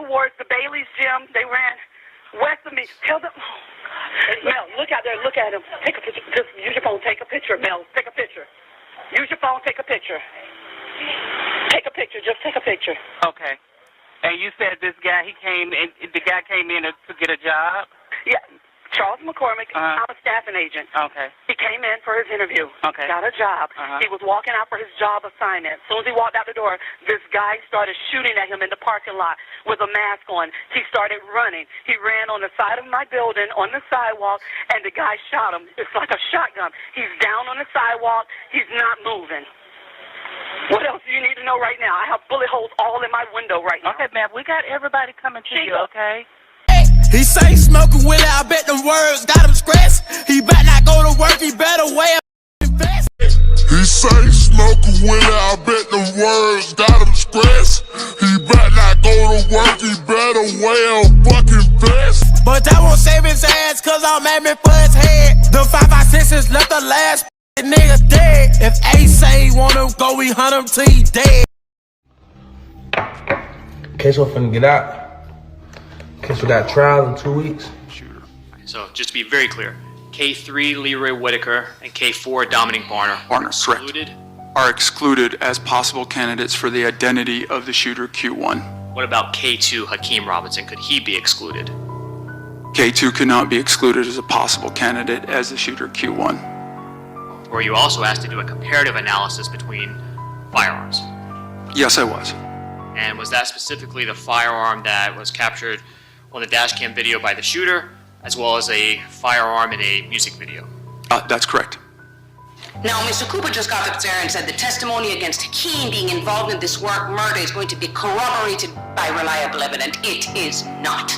towards the Bailey's gym. They ran west of me. Tell them, oh, Mel, look out there. Look at him. Take a picture. Just use your phone. Take a picture, Mel. Take a picture. Use your phone. Take a picture. Take a picture. Just take a picture. Okay. And you said this guy, the guy came in to get a job? Yeah. Charles McCormick, I'm a staffing agent. Okay. He came in for his interview. Okay. Got a job. He was walking out for his job assignment. As soon as he walked out the door, this guy started shooting at him in the parking lot with a mask on. He started running. He ran on the side of my building on the sidewalk, and the guy shot him. It's like a shotgun. He's down on the sidewalk. He's not moving. What else do you need to know right now? I have bullet holes all in my window right now. Okay, ma'am, we got everybody coming to you, okay? He say smoking Willie, I bet them words got him stressed. He better not go to work, he better wear a vest. He say smoking Willie, I bet them words got him stressed. He better not go to work, he better wear a fucking vest. But that won't save his ass, cause I'm aiming for his head. The 5.56 left the last nigga dead. If Ace say he wanna go, we hunt him till he dead. Ksoo finna get out. Ksoo got trial in 2 weeks. Shooter. So just to be very clear, K3 Leroy Whitaker and K4 Dominic Barner are excluded as possible candidates for the identity of the shooter Q1. What about K2 Hakeem Robinson? Could he be excluded? K2 could not be excluded as a possible candidate as the shooter Q1. Were you also asked to do a comparative analysis between firearms? Yes, I was. And was that specifically the firearm that was captured on the dash cam video by the shooter, as well as a firearm in a music video? That's correct. Now, Mr. Cooper just got up there and said the testimony against Hakeem being involved in this murder is going to be corroborated by reliable evidence. It is not.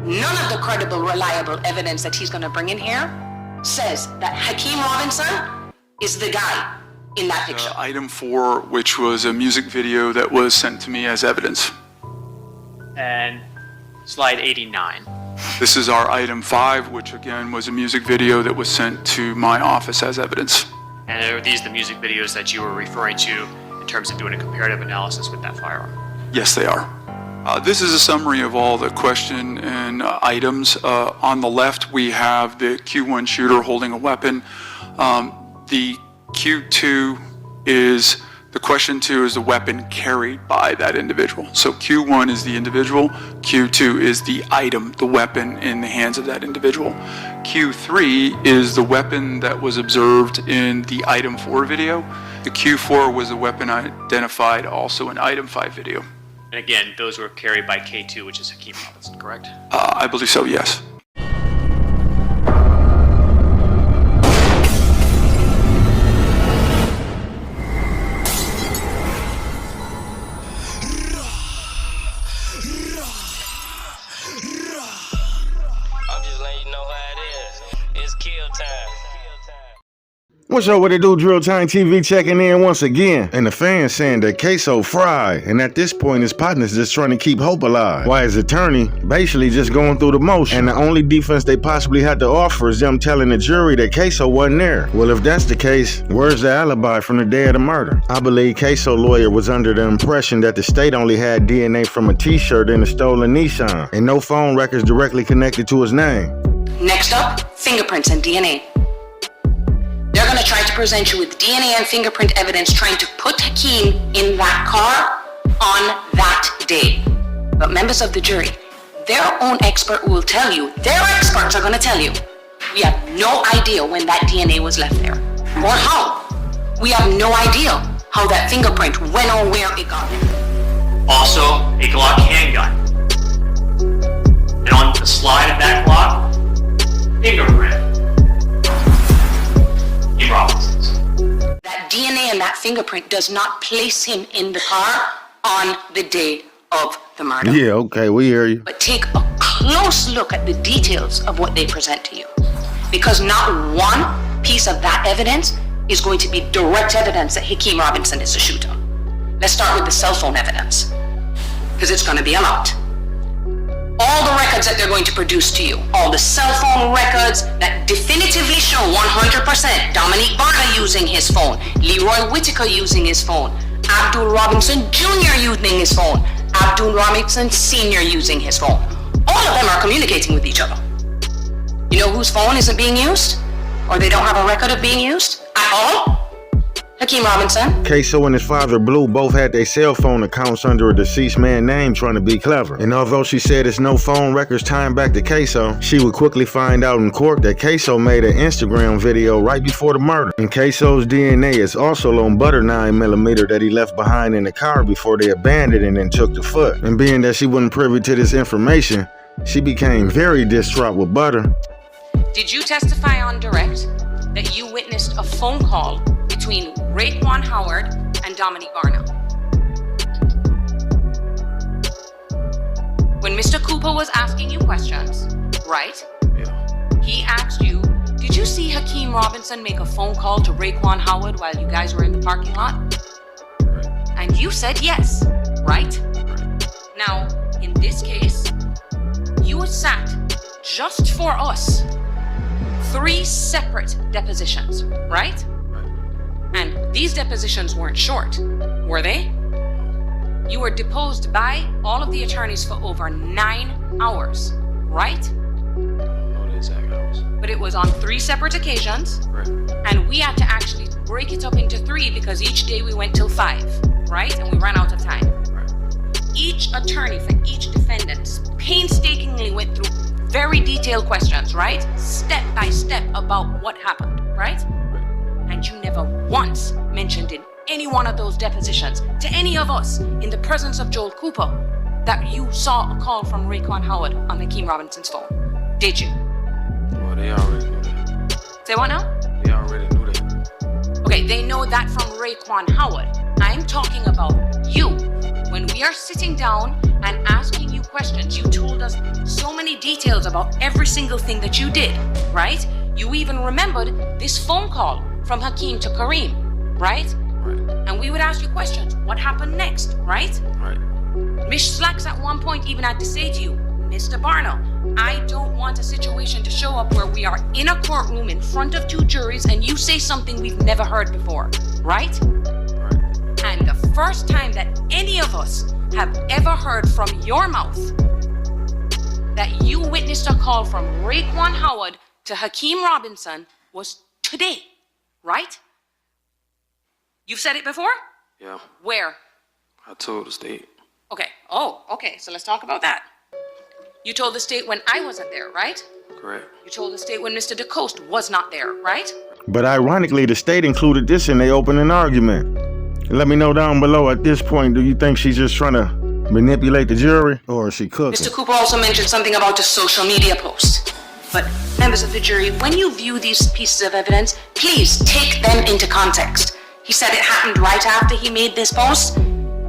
None of the credible, reliable evidence that he's going to bring in here says that Hakeem Robinson is the guy in that picture. Item 4, which was a music video that was sent to me as evidence. And slide 89. This is our item 5, which again was a music video that was sent to my office as evidence. And are these the music videos that you were referring to in terms of doing a comparative analysis with that firearm? Yes, they are. This is a summary of all the question and items. On the left, we have the Q1 shooter holding a weapon. The Q2 is, the question 2 is the weapon carried by that individual. So Q1 is the individual, Q2 is the item, the weapon in the hands of that individual. Q3 is the weapon that was observed in the item 4 video. The Q4 was the weapon identified also in item 5 video. And again, those were carried by K2, which is Hakeem Robinson, correct? I believe so, yes. What's up, what it do? Drill Time TV checking in once again. And the fans saying that Ksoo fried. And at this point, his partner's just trying to keep hope alive. While his attorney basically just going through the motion. And the only defense they possibly had to offer is them telling the jury that Ksoo wasn't there. Well, if that's the case, where's the alibi from the day of the murder? I believe Ksoo lawyer was under the impression that the state only had DNA from a t-shirt in a stolen Nissan. And no phone records directly connected to his name. Next up, fingerprints and DNA. They're going to try to present you with DNA and fingerprint evidence trying to put Hakeem in that car on that day. But members of the jury, their own expert will tell you, their experts are going to tell you, we have no idea when that DNA was left there. Or how. We have no idea how that fingerprint went or where it got there. Also, a Glock handgun. And on the slide of that Glock, fingerprint. Robinson's. That DNA and that fingerprint does not place him in the car on the day of the murder. Yeah, okay, we hear you. But take a close look at the details of what they present to you. Because not one piece of that evidence is going to be direct evidence that Hakeem Robinson is the shooter. Let's start with the cell phone evidence, because it's going to be a lot. All the records that they're going to produce to you, all the cell phone records that definitively show 100% Dominique Barner using his phone, Leroy Whitaker using his phone, Abdul Robinson Jr. using his phone, Abdul Robinson Sr. using his phone. All of them are communicating with each other. You know whose phone isn't being used? Or they don't have a record of being used at all? Hakeem Robinson. Ksoo and his father Blue both had their cell phone accounts under a deceased man's name trying to be clever. And although she said there's no phone records tying back to Ksoo, she would quickly find out in court that Ksoo made an Instagram video right before the murder. And Ksoo's DNA is also on Butter 9mm that he left behind in the car before they abandoned it and took the foot. And being that she wasn't privy to this information, she became very distraught with Butter. Did you testify on direct that you witnessed a phone call between Raekwon Howard and Dominique Barna? When Mr. Cooper was asking you questions, right? Yeah. He asked you, did you see Hakeem Robinson make a phone call to Raekwon Howard while you guys were in the parking lot? Right. And you said yes, right? Now, in this case, you sat just for us 3 separate depositions, right? And these depositions weren't short, were they? You were deposed by all of the attorneys for over 9 hours, right? No, the exact hours. But it was on 3 separate occasions, Right. and we had to actually break it up into 3 because each day we went till 5, right? And we ran out of time. Right. Each attorney for each defendant painstakingly went through very detailed questions, right? Step by step about what happened, right? And you never once mentioned in any one of those depositions to any of us in the presence of Joel Cooper that you saw a call from Raekwon Howard on Hakeem Robinson's phone. Did you? Well, they already knew that. Say what now? They already knew that. Okay, they know that from Raekwon Howard. I'm talking about you. When we are sitting down and asking you questions, you told us so many details about every single thing that you did, right? You even remembered this phone call from Hakeem to Kareem, right? Right. And we would ask you questions. What happened next, right? Right. Miss Slacks at one point even had to say to you, Mr. Barno, I don't want a situation to show up where we are in a courtroom in front of 2 juries and you say something we've never heard before, right? Right. And the first time that any of us have ever heard from your mouth that you witnessed a call from Raekwon Howard to Hakeem Robinson was today, right? You've said it before? Yeah. Where? I told the state. Okay. Oh, okay. So let's talk about that. You told the state when I wasn't there, right? Correct. You told the state when Mr. DeCoste was not there, right? But ironically, the state included this in their opening argument. Let me know down below at this point, do you think she's just trying to manipulate the jury or is she cooking? Mr. Cooper also mentioned something about a social media post. But members of the jury, when you view these pieces of evidence, please take them into context. He said it happened right after he made this post,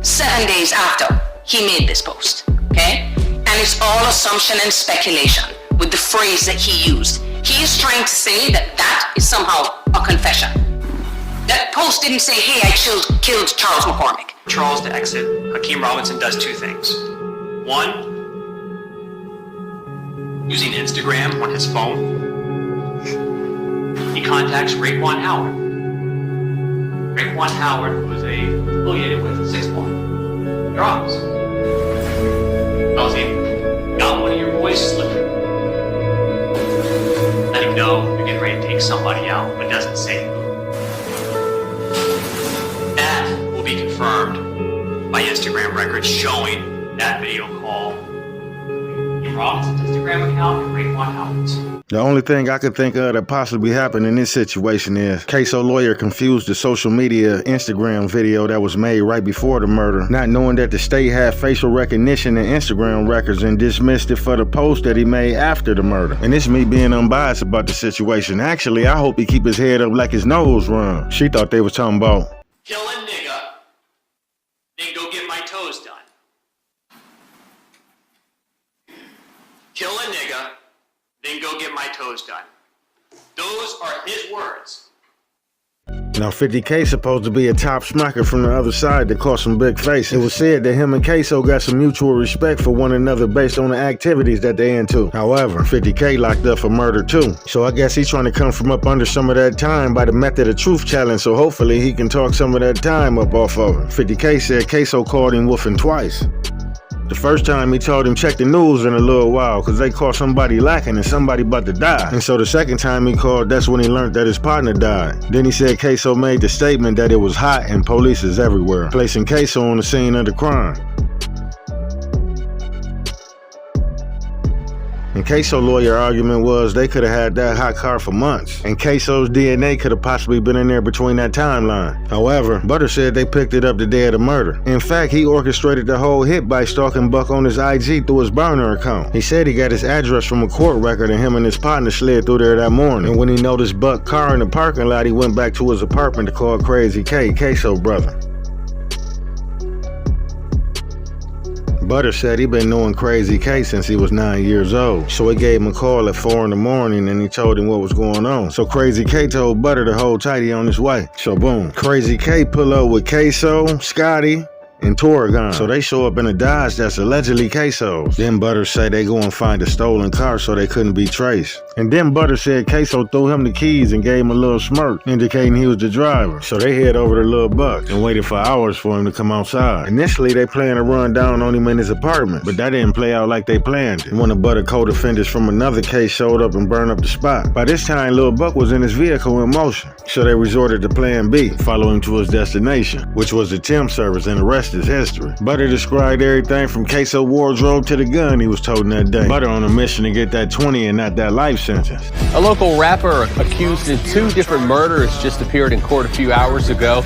7 days after he made this post, okay? And it's all assumption and speculation with the phrase that he used. He is trying to say that that is somehow a confession. That post didn't say, hey, I killed Charles McCormick. Charles to exit, Hakeem Robinson does 2 things. 1, using Instagram on his phone, he contacts Raekwon Howard. Raekwon Howard was affiliated with 6-1. Drops. Tells him, got one of your boys slipping. Let him know you're getting ready to take somebody out, but doesn't say who. That will be confirmed by Instagram records showing that video call. Hakeem Robinson's Instagram account and Raekwon Howard's. The only thing I could think of that possibly happened in this situation is Ksoo lawyer confused the social media Instagram video that was made right before the murder, not knowing that the state had facial recognition and Instagram records and dismissed it for the post that he made after the murder. And it's me being unbiased about the situation. Actually, I hope he keep his head up like his nose run. She thought they was talking about Kill a nigga, then go get my toes done. Kill a nigga, then go get my toes done. Those are his words. Now 50K supposed to be a top smacker from the other side that caught some big faces. It was said that him and Ksoo got some mutual respect for one another based on the activities that they into. However, 50K locked up for murder too. So I guess he's trying to come from up under some of that time by the Method of Truth challenge, so hopefully he can talk some of that time up off of him. 50K said Ksoo called him woofing twice. The first time he told him check the news in a little while because they caught somebody lacking and somebody about to die. And so the second time he called, that's when he learned that his partner died. Then he said Ksoo made the statement that it was hot and police is everywhere, placing Ksoo on the scene of the crime. And Ksoo's lawyer argument was they could have had that hot car for months, and Ksoo's DNA could have possibly been in there between that timeline. However, Butter said they picked it up the day of the murder. In fact, he orchestrated the whole hit by stalking Buck on his IG through his burner account. He said he got his address from a court record and him and his partner slid through there that morning. And when he noticed Buck's car in the parking lot, he went back to his apartment to call Crazy K, Ksoo's brother. Butter said he been knowing Crazy K since he was 9 years old. So he gave him a call at 4 in the morning and he told him what was going on. So Crazy K told Butter to hold tight, he on his way. So boom, Crazy K pull up with Ksoo, Scotty, and Torgon. So they show up in a Dodge that's allegedly Ksoo's. Then Butter say they go and find a stolen car so they couldn't be traced. And then Butter said Ksoo threw him the keys and gave him a little smirk, indicating he was the driver. So they head over to Lil Buck and waited for hours for him to come outside. Initially, they planned to run down on him in his apartment, but that didn't play out like they planned it. One of Butter co-defendants from another case showed up and burned up the spot. By this time, Lil Buck was in his vehicle in motion. So they resorted to plan B, follow him to his destination, which was the temp service, and the rest is history. Butter described everything from Ksoo wardrobe to the gun he was toting that day. Butter on a mission to get that 20 and not that life sentence. A local rapper accused in 2 different murders just appeared in court a few hours ago.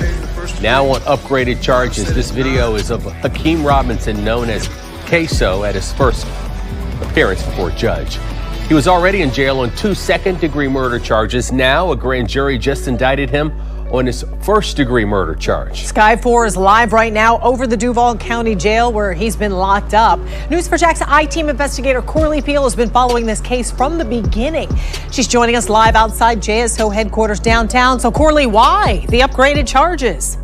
Now on upgraded charges. This video is of Hakeem Robinson, known as Ksoo, at his first appearance before a judge. He was already in jail on 2 second-degree murder charges. Now a grand jury just indicted him on his first-degree murder charge. Sky 4 is live right now over the Duval County Jail where he's been locked up. News4JAX I-Team investigator Corley Peel has been following this case from the beginning. She's joining us live outside JSO headquarters downtown. So Corley, why the upgraded charges?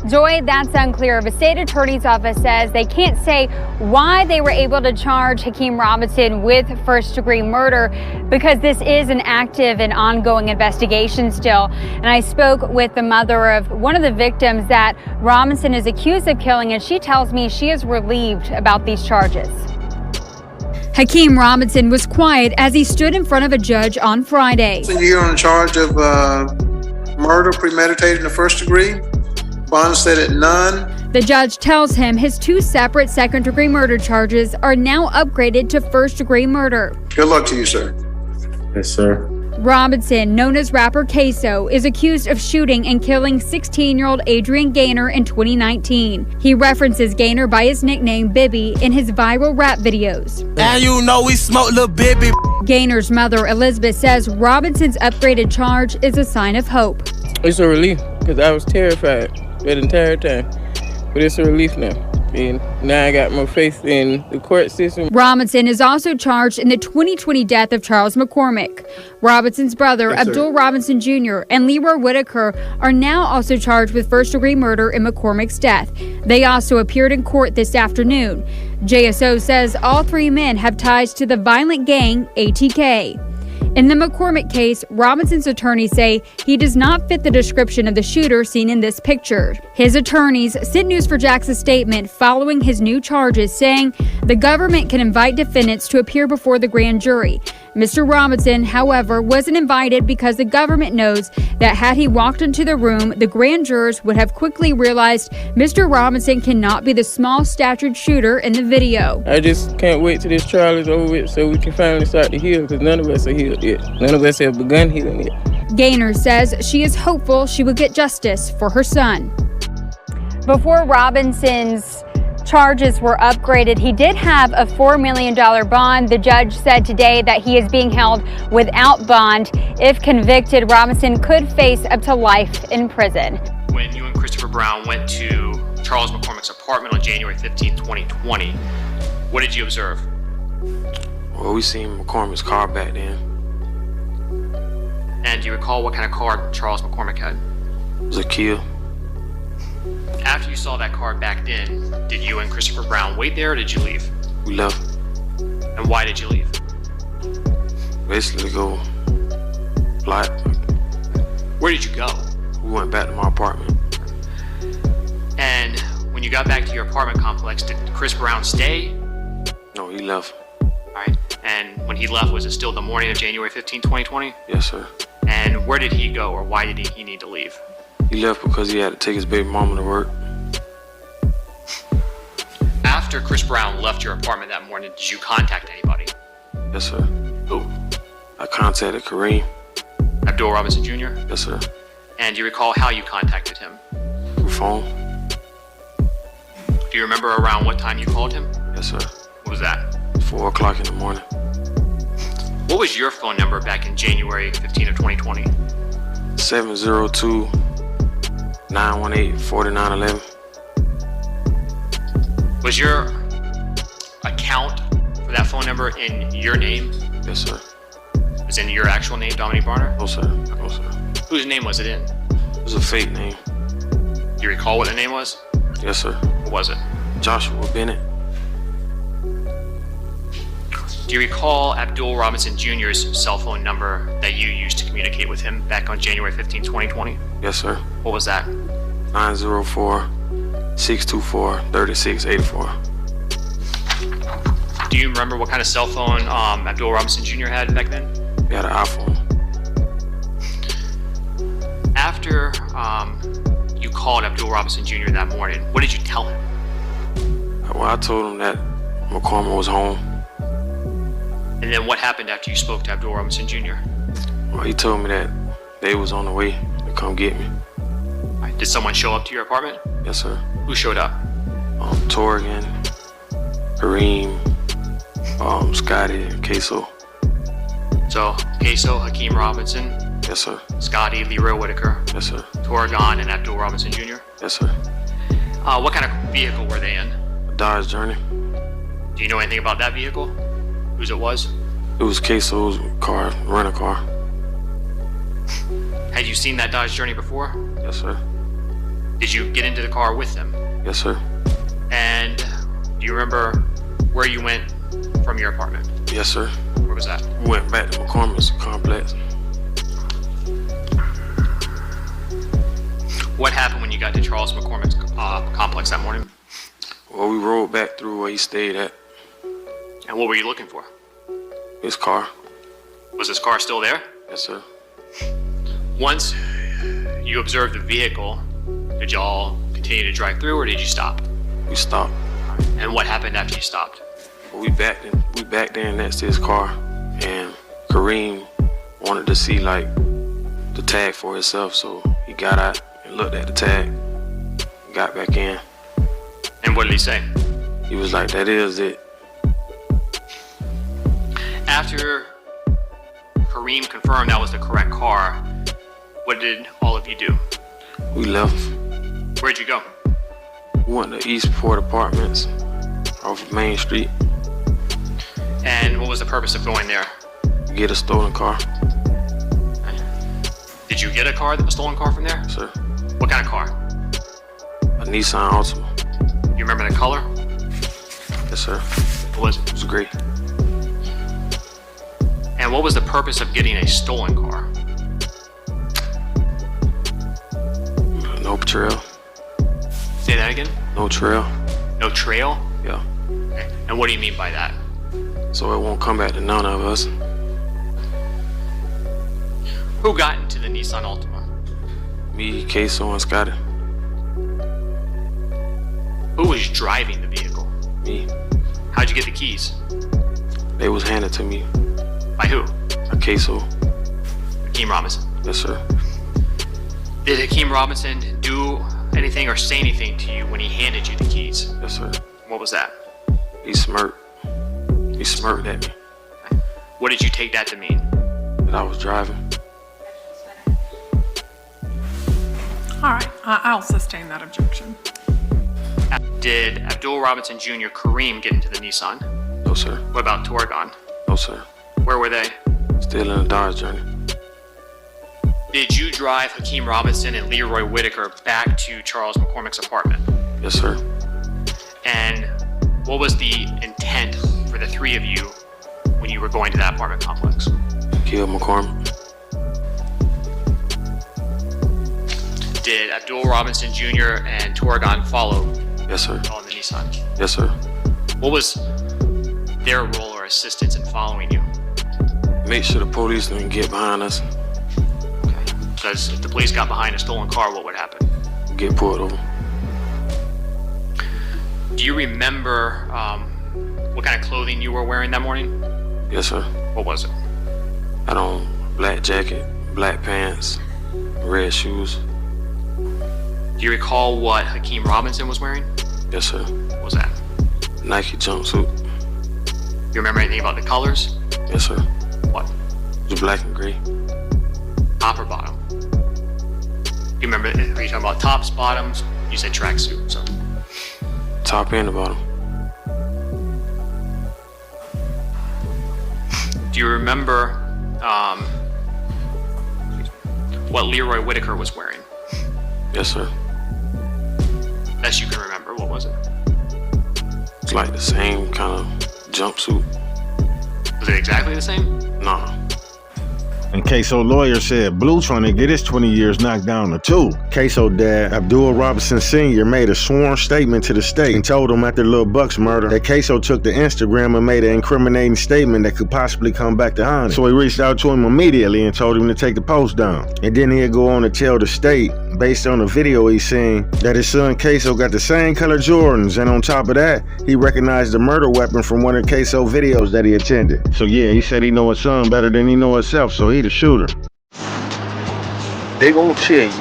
Joy, that's unclear. The state attorney's office says they can't say why they were able to charge Hakeem Robinson with first-degree murder because this is an active and ongoing investigation still. And I spoke with the mother of one of the victims that Robinson is accused of killing, and she tells me she is relieved about these charges. Hakeem Robinson was quiet as he stood in front of a judge on Friday. So you're on charge of murder premeditated in the first degree. Bond said at none. The judge tells him his 2 separate second-degree murder charges are now upgraded to first-degree murder. Good luck to you, sir. Yes, sir. Robinson, known as rapper Ksoo, is accused of shooting and killing 16-year-old Adrian Gaynor in 2019. He references Gaynor by his nickname Bibby in his viral rap videos. And you know we smoke little Bibby. Gaynor's mother, Elizabeth, says Robinson's upgraded charge is a sign of hope. It's a relief because I was terrified that entire time, but it's a relief now. And now I got more faith in the court system. Robinson is also charged in the 2020 death of Charles McCormick. Robinson's brother, Abdul Robinson Jr. and Leroy Whitaker are now also charged with first-degree murder in McCormick's death. They also appeared in court this afternoon. JSO says all 3 men have ties to the violent gang ATK. In the McCormick case, Robinson's attorneys say he does not fit the description of the shooter seen in this picture. His attorneys sent News4JAX a statement following his new charges, saying the government can invite defendants to appear before the grand jury. Mr. Robinson, however, wasn't invited because the government knows that had he walked into the room, the grand jurors would have quickly realized Mr. Robinson cannot be the small-statured shooter in the video. I just can't wait till this trial is over with so we can finally start to heal, because none of us are healed yet. None of us have begun healing yet. Gaynor says she is hopeful she will get justice for her son. Before Robinson's charges were upgraded, he did have a $4 million bond. The judge said today that he is being held without bond. If convicted, Robinson could face up to life in prison. When you and Christopher Brown went to Charles McCormick's apartment on January 15, 2020, what did you observe? Well, we seen McCormick's car back then. And do you recall what kind of car Charles McCormick had? It was a Kia. After you saw that car back then, did you and Christopher Brown wait there or did you leave? We left. And why did you leave? Basically to go fly. Where did you go? We went back to my apartment. And when you got back to your apartment complex, did Chris Brown stay? No, he left. All right. And when he left, was it still the morning of January 15, 2020? Yes, sir. And where did he go, or why did he need to leave? He left because he had to take his baby mama to work. After Chris Brown left your apartment that morning, did you contact anybody? Yes, sir. Who? I contacted Kareem. Abdul Robinson Jr.? Yes, sir. And do you recall how you contacted him? Through phone. Do you remember around what time you called him? Yes, sir. What was that? 4 o'clock in the morning. What was your phone number back in January 15 of 2020? 702-918-4911. Was your account for that phone number in your name? Yes, sir. Was it in your actual name, Dominique Barner? No, sir. No, sir. Whose name was it in? It was a fake name. Do you recall what the name was? Yes, sir. What was it? Joshua Bennett. Do you recall Abdul Robinson Jr.'s cell phone number that you used to communicate with him back on January 15, 2020? Yes, sir. What was that? 904-624-3684. Do you remember what kind of cell phone Abdul Robinson Jr. had back then? He had an iPhone. After you called Abdul Robinson Jr. that morning, what did you tell him? Well, I told him that McCormick was home. And then what happened after you spoke to Abdul Robinson Jr.? Well, he told me that they was on the way to come get me. Right. Did someone show up to your apartment? Yes, sir. Who showed up? Torgan, Kareem, Scotty, and Ksoo. So, Ksoo, Hakeem Robinson? Yes, sir. Scotty, Leroy Whitaker? Yes, sir. Torgan, and Abdul Robinson Jr.? Yes, sir. What kind of vehicle were they in? A Dodge Journey. Do you know anything about that vehicle? Whose it was? It was Ksoo's car, rental car. Had you seen that Dodge Journey before? Yes, sir. Did you get into the car with them? Yes, sir. And do you remember where you went from your apartment? Yes, sir. Where was that? We went back to McCormick's complex. What happened when you got to Charles McCormick's complex that morning? Well, we rode back through where he stayed at. And what were you looking for? His car. Was his car still there? Yes, sir. Once you observed the vehicle, did y'all continue to drive through or did you stop? We stopped. And what happened after you stopped? Well, we backed in next to his car, and Kareem wanted to see like the tag for himself, so he got out and looked at the tag, got back in. And what did he say? He was like, "That is it." After Kareem confirmed that was the correct car, what did all of you do? We left. Where'd you go? We went to Eastport Apartments off of Main Street. And what was the purpose of going there? Get a stolen car. Did you get a stolen car from there? Sir. What kind of car? A Nissan Altima. You remember the color? Yes, sir. What was it? It was gray. And what was the purpose of getting a stolen car? No trail. Say that again? No trail. No trail? Yeah. Okay. And what do you mean by that? So it won't come back to none of us. Who got into the Nissan Altima? Me, Ksoo, and Scotty. Who was driving the vehicle? Me. How'd you get the keys? They was handed to me. By who? A Ksoo. Hakeem Robinson. Yes, sir. Did Hakeem Robinson do anything or say anything to you when he handed you the keys? Yes, sir. What was that? He smirked. He smirked at me. What did you take that to mean? That I was driving. All right, I'll sustain that objection. Did Abdul Robinson Jr. Kareem get into the Nissan? No, sir. What about Torgan? No, sir. Where were they? Still in the Dodge Journey. Did you drive Hakeem Robinson and Leroy Whitaker back to Charles McCormick's apartment? Yes, sir. And what was the intent for the three of you when you were going to that apartment complex? Kill McCormick. Did Abdul Robinson Jr. and Torgan follow? Yes, sir. All in the Nissan. Yes, sir. What was their role or assistance in following you? Make sure the police didn't get behind us. Because if the police got behind a stolen car, what would happen? Get pulled over. Do you remember what kind of clothing you were wearing that morning? Yes, sir. What was it? I had on black jacket, black pants, red shoes. Do you recall what Hakeem Robinson was wearing? Yes, sir. What was that? Nike jumpsuit. You remember anything about the colors? Yes, sir. What? The black and gray. Top or bottom? You remember, are you talking about tops, bottoms? You said tracksuit, so. Top and the bottom. Do you remember what Leroy Whitaker was wearing? Yes, sir. Best you can remember, what was it? It's like the same kind of jumpsuit. Was it exactly the same? Nah. And Ksoo lawyer said Blue trying to get his 20 years knocked down to 2. Ksoo dad, Abdul Robinson Sr., made a sworn statement to the state and told him after Lil Buck's murder that Ksoo took to Instagram and made an incriminating statement that could possibly come back to haunt him. So he reached out to him immediately and told him to take the post down. And then he'd go on to tell the state, based on the video he seen, that his son Ksoo got the same color Jordans, and on top of that, he recognized the murder weapon from one of Ksoo videos that he attended. So yeah, he said he know his son better than he know himself, so he the shooter. They gonna tell you,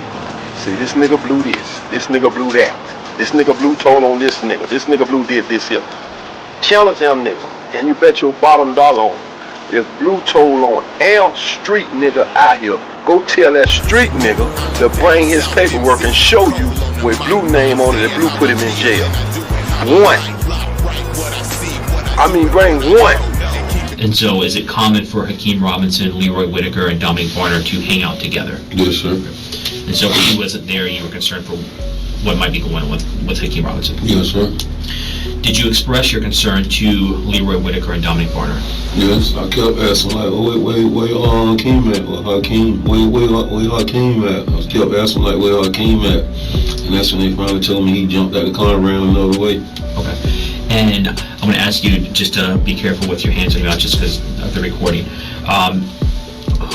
see, this nigga blew this nigga blew that, this nigga blew told on this nigga blew did this here. Challenge them nigga, and you bet your bottom dollar on it. If Blue told on L Street nigga out here, go tell that street nigga to bring his paperwork and show you with Blue name on it that Blue put him in jail. Bring one. And so is it common for Hakeem Robinson, Leroy Whitaker, and Dominic Barner to hang out together? Yes, sir. And so when he wasn't there, you were concerned for what might be going on with Hakeem Robinson? Yes, sir. Did you express your concern to Leroy Whitaker and Dominic Barner? Yes, I kept asking like, where Hakeem at? Where Hakeem at? I kept asking like, where Hakeem at? And that's when they finally told me he jumped out the car and ran another way. Okay. And I'm going to ask you just to be careful with your hands and mouth just because of the recording.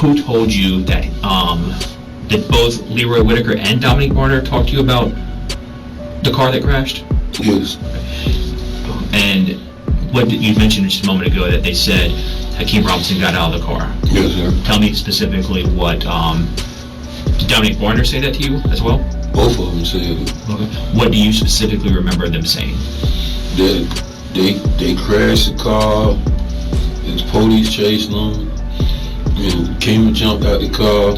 Who told you that did both Leroy Whitaker and Dominic Barner talk to you about the car that crashed? Yes. And what did you mention just a moment ago that they said Hakeem Robinson got out of the car? Yes, sir. Tell me specifically what, did Dominic Barner say that to you as well? Both of them said it. Okay. What do you specifically remember them saying? They crashed the car, the police chasing them, and Hakeem jumped out the car,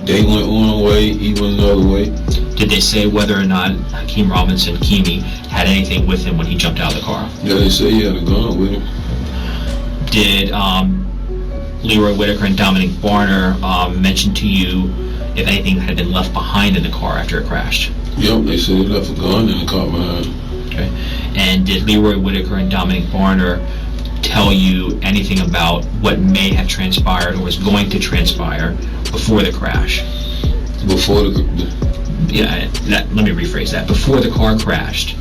they went one way, he went another way. Did they say whether or not Hakeem Robinson, Keamy, had anything with him when he jumped out of the car? Yeah, they say he had a gun with him. Did Leroy Whitaker and Dominic Barner mention to you if anything had been left behind in the car after it crashed? Yep, they said they left a gun in the car behind. Okay. And did Leroy Whitaker and Dominic Barner tell you anything about what may have transpired or was going to transpire before the crash? Before the... let me rephrase that. Before the car crashed,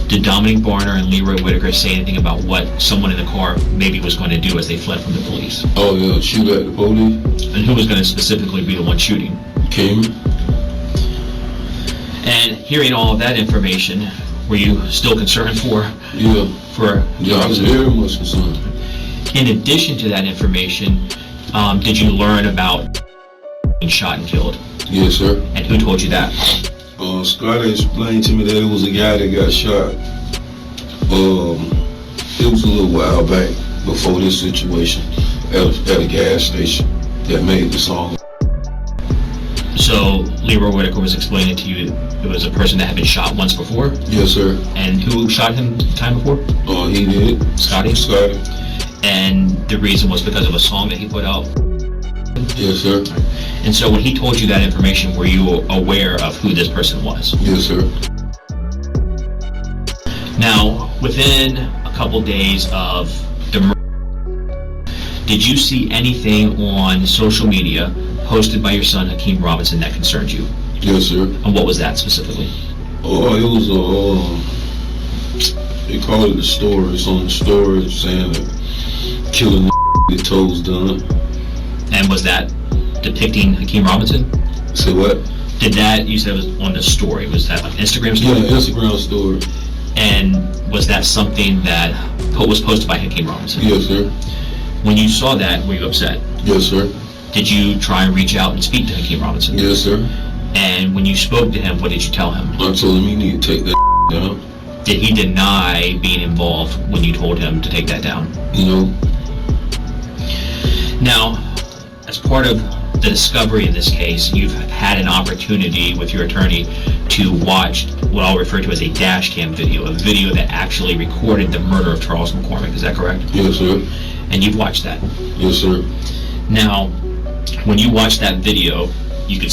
did Dominic Barner and Leroy Whitaker say anything about what someone in the car maybe was going to do as they fled from the police? Oh yeah, shoot at the police. And who was going to specifically be the one shooting? Keamy. And hearing all of that information, were you still concerned for? Yeah. Yeah, I was very much concerned. In addition to that information, did you learn about being shot and killed? Yes, sir. And who told you that? Scotty explained to me that it was a guy that got shot. It was a little while back before this situation at a gas station that made the song. So Leroy Whitaker was explaining to you it was a person that had been shot once before? Yes, sir. And who shot him the time before? He did. Scotty? Scotty. And the reason was because of a song that he put out? Yes, sir. And so when he told you that information, were you aware of who this person was? Yes, sir. Now, within a couple days of the murder, did you see anything on social media posted by your son Hakeem Robinson that concerned you? Yes, sir. And what was that specifically? It was They call it the story. It's on the story saying that killing the toes done. And was that depicting Hakeem Robinson? Say what? Did that, you said it was on the story, was that like Instagram story? Yeah, Instagram story. And was that something that was posted by Hakeem Robinson? Yes, sir. When you saw that, were you upset? Yes, sir. Did you try and reach out and speak to Hakeem Robinson? Yes, sir. And when you spoke to him, what did you tell him? I told him he need to take that down. Did he deny being involved when you told him to take that down? No. Now, as part of the discovery in this case, you've had an opportunity with your attorney to watch what I'll refer to as a dash cam video, a video that actually recorded the murder of Charles McCormick. Is that correct? Yes, sir. And you've watched that? Yes, sir. Now, when you watched that video, could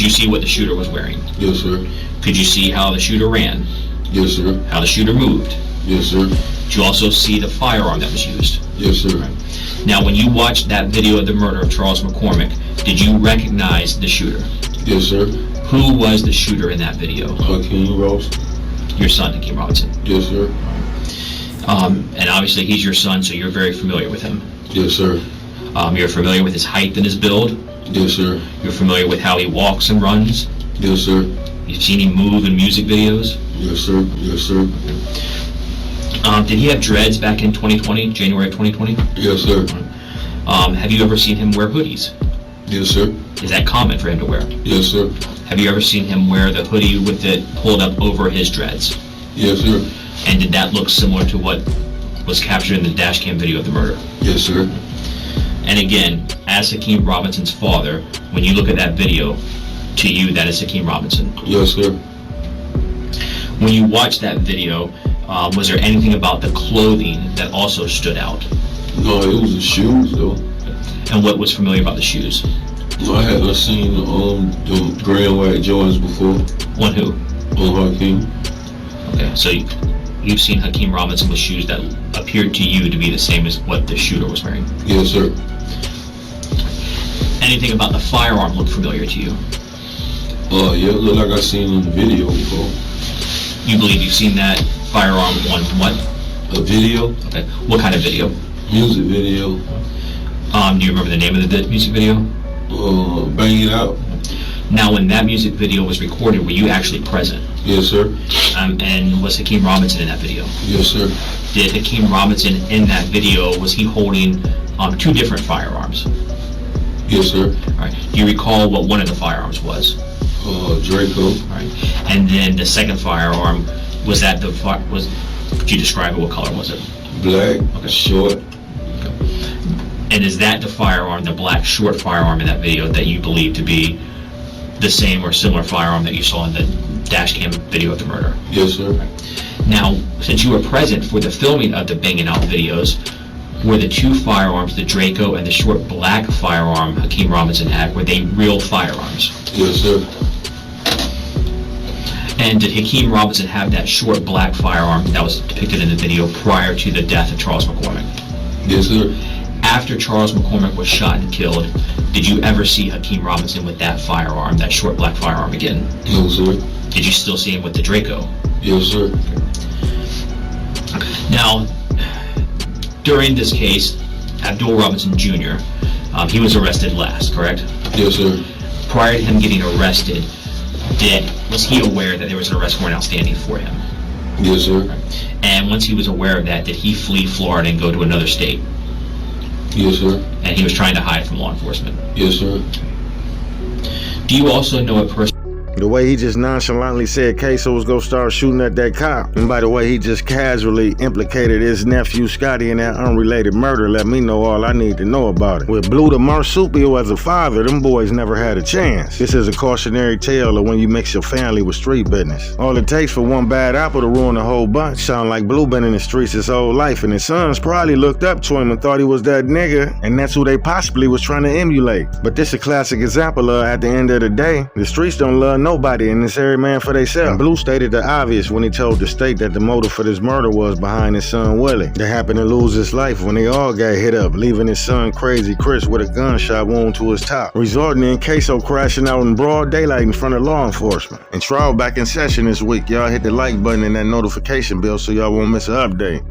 you see what the shooter was wearing? Yes, sir. Could you see how the shooter ran? Yes, sir. How the shooter moved? Yes, sir. Did you also see the firearm that was used? Yes, sir. Right. Now, when you watched that video of the murder of Charles McCormick, did you recognize the shooter? Yes, sir. Who was the shooter in that video? Hakeem Robinson. Your son, Hakeem Robinson. Yes, sir. And obviously he's your son, so you're very familiar with him. Yes, sir. You're familiar with his height and his build? Yes, sir. You're familiar with how he walks and runs? Yes, sir. You've seen him move in music videos? Yes, sir. Yes, sir. Did he have dreads back in 2020, January of 2020? Yes, sir. Have you ever seen him wear hoodies? Yes, sir. Is that common for him to wear? Yes, sir. Have you ever seen him wear the hoodie with it pulled up over his dreads? Yes, sir. And did that look similar to what was captured in the dash cam video of the murder? Yes, sir. And again, as Hakeem Robinson's father, when you look at that video, to you, that is Hakeem Robinson. Yes, sir. When you watched that video, was there anything about the clothing that also stood out? No, it was the shoes, though. And what was familiar about the shoes? I hadn't seen the gray and white Jordans before. On who? On Hakeem. Okay, so you've seen Hakeem Robinson with shoes that appeared to you to be the same as what the shooter was wearing? Yes, sir. Anything about the firearm look familiar to you? Yeah, it looked like I seen in the video before. You believe you've seen that firearm on what? A video. Okay, what kind of video? Music video. Do you remember the name of the music video? Bang It Out. Now, when that music video was recorded, were you actually present? Yes, sir. And was Hakeem Robinson in that video? Yes, sir. Did Hakeem Robinson in that video, was he holding two different firearms? Yes, sir. All right. Do you recall what one of the firearms was? Draco. All right. And then the second firearm, was that could you describe it? What color was it? Black. Okay. Short. Okay. And is that the firearm, the black short firearm in that video, that you believe to be the same or similar firearm that you saw in the dash cam video of the murder? Yes, sir. Now, since you were present for the filming of the Banging Out videos, were the two firearms, the Draco and the short black firearm Hakeem Robinson had, were they real firearms? Yes, sir. And did Hakeem Robinson have that short black firearm that was depicted in the video prior to the death of Charles McCormick? Yes, sir. After Charles McCormick was shot and killed, did you ever see Hakeem Robinson with that firearm, that short black firearm again? No, sir. Did you still see him with the Draco? Yes, sir. Now, during this case, Abdul Robinson Jr., he was arrested last, correct? Yes, sir. Prior to him getting arrested, was he aware that there was an arrest warrant outstanding for him? Yes, sir. And once he was aware of that, did he flee Florida and go to another state? Yes, sir. And he was trying to hide from law enforcement? Yes, sir. Do you also know a person? The way he just nonchalantly said Ksoo was gonna start shooting at that cop, and by the way he just casually implicated his nephew Scotty in that unrelated murder, let me know all I need to know about it. With Blue the Marsupio as a father, them boys never had a chance. This is a cautionary tale of when you mix your family with street business. All it takes for one bad apple to ruin a whole bunch. Sound like Blue been in the streets his whole life, and his sons probably looked up to him and thought he was that nigga, and that's who they possibly was trying to emulate. But this is a classic example of, at the end of the day, the streets don't love no nobody, and it's every man for theyself. Blue stated the obvious when he told the state that the motive for this murder was behind his son Willie. They happened to lose his life when they all got hit up, leaving his son Crazy Chris with a gunshot wound to his top, resulting in Ksoo crashing out in broad daylight in front of law enforcement. And trial back in session this week. Y'all hit the like button and that notification bell so y'all won't miss an update.